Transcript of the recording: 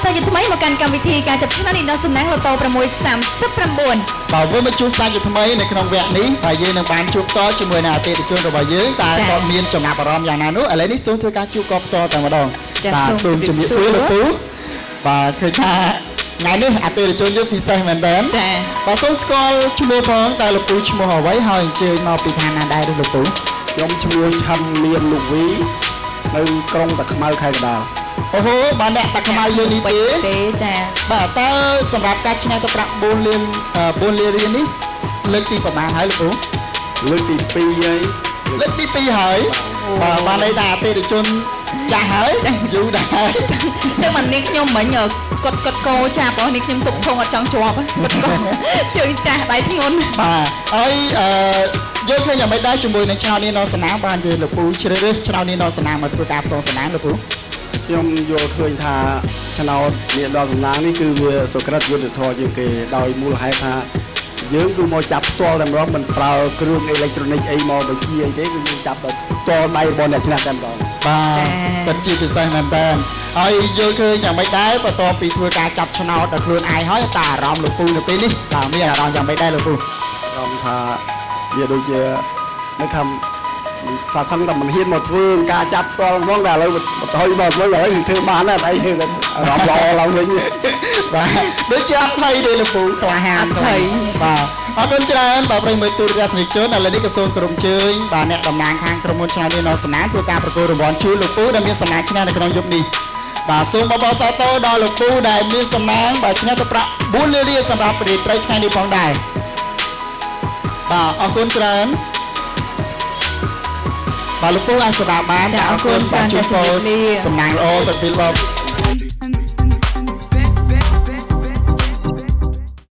សាជាថ្មីមកកាន់កម្មវិធីការចាប់ឆ្នោតនេះដល់សំណាងលូតូ639បើវិលមកជួបសាជាថ្មីនៅក្នុងវគ្គនេះហើយយើងនឹងបានជួបតជាមួយនឹងអតិថិជនរបស់យើងតើគាត់មានចំណាប់អារម្មណ៍យ៉ាងណានោះឥឡូវនេះសូមធ្វើការជួបគាត់ផ្ទាល់តែម្ដងបាទសូមជំរាបសួរលោកពូបាទឃើញថាថ្ងៃនេះអតិថិជនយើងពិសេសមែនតើចាបាទសូមស្គាល់ឈ្មោះផងតើលោកពូឈ្មោះអ្វីហើយអញ្ជើញមកពីឋានណាដែរលោកពូខ្ញុំឈ្មោះឆាន់លៀនលោកវីនៅក្រុងតាខ្មៅខេត្តកណ្ដាលអូហូបាទអ្នកតាខ្មៅយើងនេះទេចាបាទតើសម្រាប់ការឆ្នះទៅប្រាក់4លានរៀលនេះលើកទីប្រមាណហើយលោកពូលើកទី2ហើយលើកទី2ហើយបាទបានន័យថាអតិថិជនចាស់ហើយយូរដែរចឹងមិននាងខ្ញុំមិញកត់កោចាបងនេះខ្ញុំទុកធុងអត់ចង់ជាប់កត់កោជើងចាស់ដៃធ្ងន់បាទហើយយើងឃើញយ៉ាងម៉េចដែរជាមួយនឹងឆ្នោតនេះនៅសនាមបានយើងលោកពូជ្រើសរើសឆ្នោតនេះនៅសនាមមកធ្វើការផ្សងសនាមលោកពូខ្ញុំយល់ឃើញថាឆ្នោតនេះដល់សំណាងនេះគឺវាសុក្រិតយុទ្ធធម៌ជាងគេដោយមូលហេតុថាយើងគឺមកចាប់ផ្ទាល់តែម្ដងមិនប្រើគ្រឿងអេឡិចត្រូនិកអីមកបញ្ជាអីទេគឺយើងចាប់ដោយផ្ទាល់ដៃរបស់អ្នកឆ្នះតែម្ដងបាទពិតជាពិសេសមែនតើហើយយល់ឃើញយ៉ាងម៉េចដែរបន្ទាប់ពីធ្វើការចាប់ឆ្នោតដល់ខ្លួនឯងហើយតើអារម្មណ៍លោកពូនៅពេលនេះតើមានអារម្មណ៍យ៉ាងម៉េចដែរលោកពូអារម្មណ៍ថាវាដូចជានៅថាសាសនាតែមិនហ៊ានមកធ្វើការចាប់ផ្ទាល់ហ្មងតែឥឡូវបន្តឲ្យមកធ្វើឥឡូវគឺធ្វើបានហើយអីគឺអារម្មណ៍ល្អឡើងវិញបាទដូចជាអត់ភ័យទេលោកពូក្លាហានភ័យបាទអរគុណច្រើនបាទប្រិយមិត្តទូរទស្សនិកជនឥឡូវនេះក៏សូមគោរពអញ្ជើញបាទអ្នកតំណាងខាងក្រុមហ៊ុនឆ្នោតនេះនៅសនាធ្វើការប្រគល់រង្វាន់ជូនលោកពូដែលមានសំណាងឆ្នះនៅក្នុងយប់នេះបាទសូមបបិសាទរដល់លោកពូដែលមានសំណាងបាទឆ្នះទៅប្រាក់4លានរៀលសម្រាប់ប្រតិបត្តិថ្ងៃនេះផងដែរបាទអរគុណច្រើនបាទលោកពូអាចសម្រាប់បានអរគុណបាទជួបពរសំណាងល្អសុខភាពល្អ